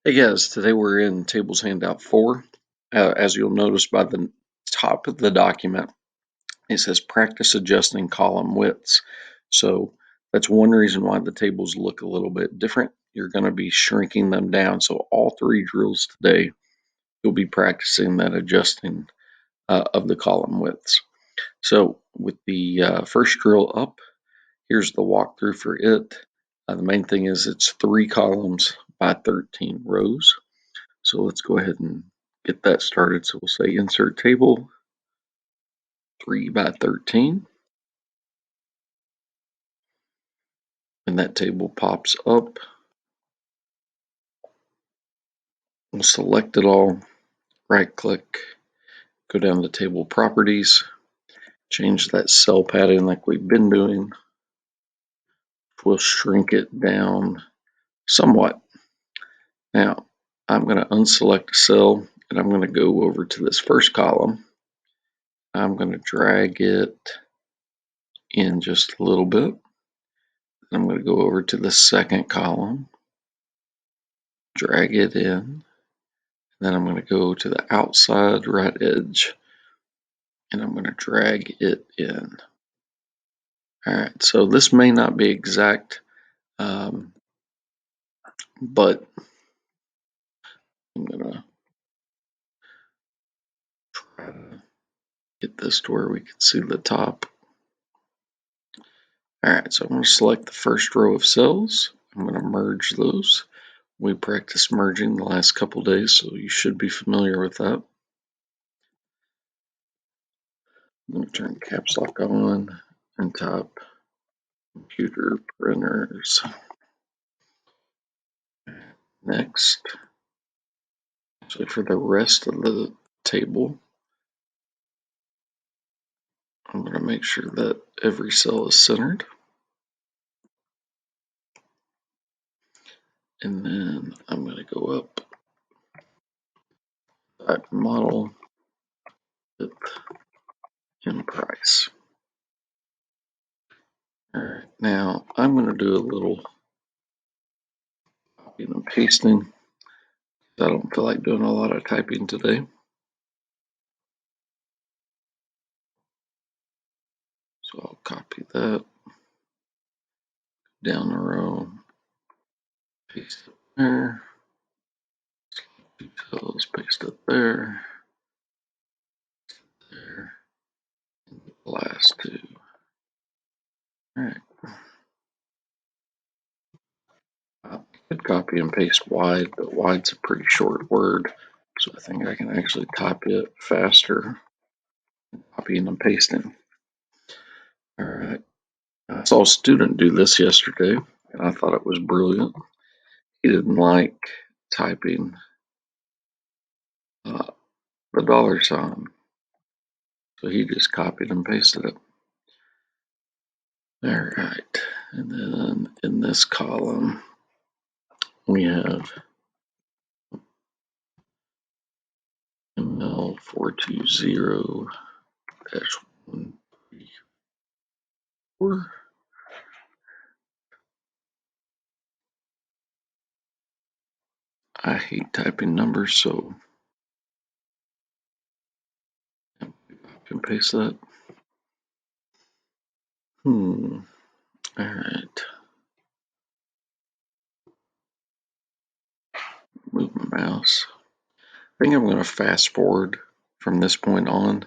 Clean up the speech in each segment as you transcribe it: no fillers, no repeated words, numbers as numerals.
Hey guys, today we're in Tables Handout 4. As you'll notice by the top of the document, it says practice adjusting column widths. So that's one reason why the tables look a little bit different. You're going to be shrinking them down. So all three drills today, you'll be practicing that adjusting of the column widths. So with the first drill up, here's the walkthrough for it. The main thing is it's 3 columns by 13 rows. So let's go ahead and get that started. So we'll say insert table 3 by 13. And that table pops up. We'll select it all, right click, go down to table properties, change that cell padding like we've been doing. We'll shrink it down somewhat. Now I'm going to unselect a cell and I'm going to go over to this first column. I'm going to drag it in just a little bit. I'm going to go over to the second column, drag it in. Then I'm going to go to the outside right edge and I'm going to drag it in. All right, so this may not be exact, but I'm going to try to get this to where we can see the top. All right, so I'm going to select the first row of cells. I'm going to merge those. We practiced merging the last couple days, so you should be familiar with that. I'm going to turn caps lock on and type computer printers. Next, so for the rest of the table, I'm going to make sure that every cell is centered. And then I'm going to go up, type model width and price. All right, now I'm going to do a little copying and pasting. I don't feel like doing a lot of typing today. So I'll copy that down the row, paste it there, details, paste it there, there, and the last two. All right. I could copy and paste wide, but wide's a pretty short word, so I think I can actually type it faster than copying and pasting. All right. I saw a student do this yesterday, and I thought it was brilliant. He didn't like typing the dollar sign, so he just copied and pasted it. All right, and then in this column, we have ML 420-134. I hate typing numbers, so I can paste that. All right. Move my mouse. I think I'm going to fast forward from this point on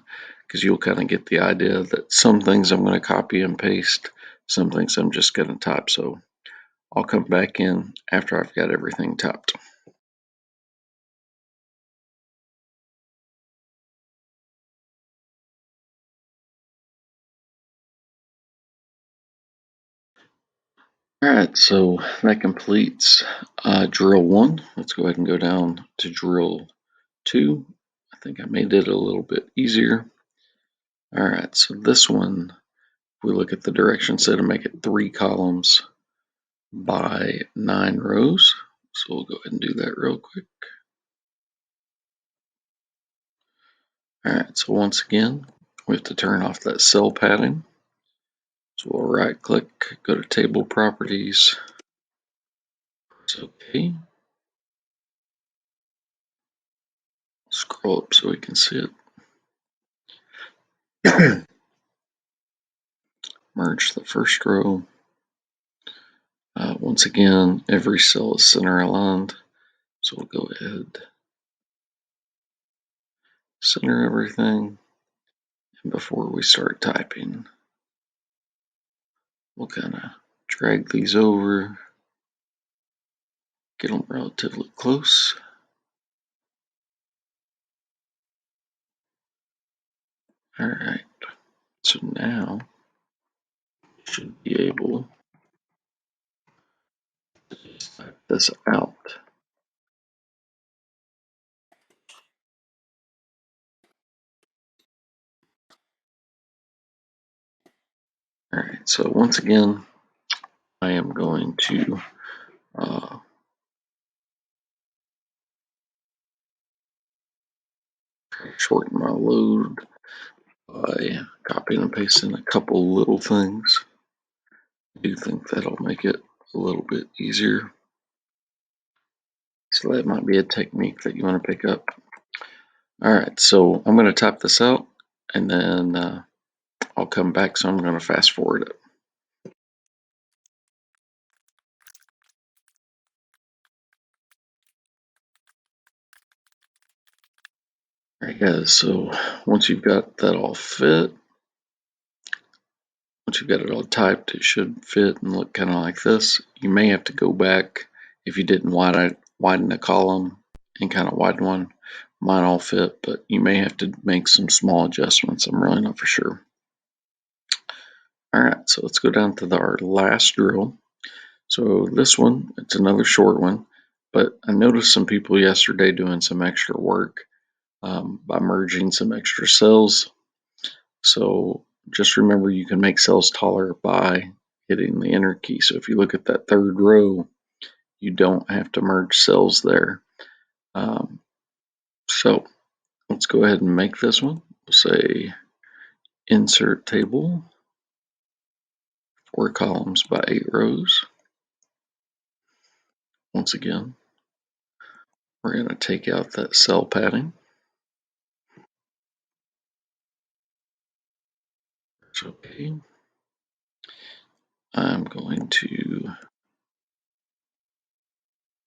because you'll kind of get the idea that some things I'm going to copy and paste, some things I'm just going to type. So I'll come back in after I've got everything typed. All right, so that completes drill 1. Let's go ahead and go down to drill 2. I think I made it a little bit easier. All right, so this one, if we look at the direction set and make it 3 columns by 9 rows. So we'll go ahead and do that real quick. All right, so once again, we have to turn off that cell padding. So we'll right click, go to table properties, press OK. Scroll up so we can see it. Merge the first row. Once again, every cell is center aligned. So we'll go ahead, center everything. And before we start typing, we'll kind of drag these over, get them relatively close. All right, so now you should be able to just type this out. All right, so once again, I am going to shorten my load by copying and pasting a couple little things. I do think that'll make it a little bit easier. So that might be a technique that you want to pick up. All right, so I'm going to type this out and then I'll come back. So I'm going to fast forward it. All right, guys, so once you've got that all fit, once you've got it all typed, it should fit and look kind of like this. You may have to go back if you didn't widen the column and kind of widen one. Mine all fit, but you may have to make some small adjustments. I'm really not for sure. All right, so let's go down to our last drill. So this one, it's another short one, but I noticed some people yesterday doing some extra work by merging some extra cells. So just remember you can make cells taller by hitting the enter key. So if you look at that third row, you don't have to merge cells there. So let's go ahead and make this one. We'll say insert table, 4 columns by 8 rows. Once again, we're going to take out that cell padding. That's okay. I'm going to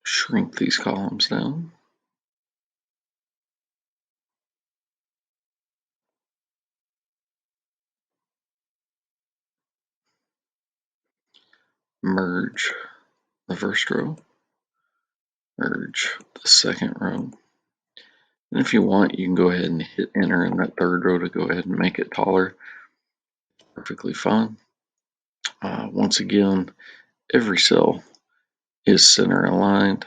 shrink these columns down. Merge the first row. Merge the second row. And if you want, you can go ahead and hit enter in that third row to go ahead and make it taller. Perfectly fine. Once again, every cell is center aligned.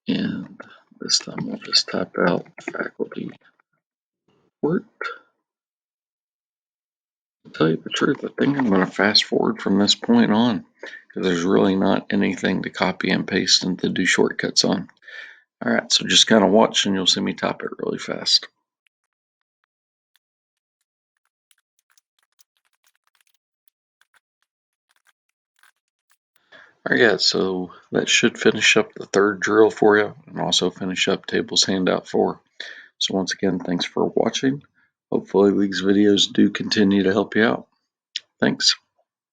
And this time we'll just type out faculty report. To tell you the truth, I think I'm going to fast forward from this point on because there's really not anything to copy and paste and to do shortcuts on. All right, so just kind of watch and you'll see me type it really fast. All right, guys, so that should finish up the third drill for you and also finish up Tables Handout 4. So once again, thanks for watching. Hopefully these videos do continue to help you out. Thanks.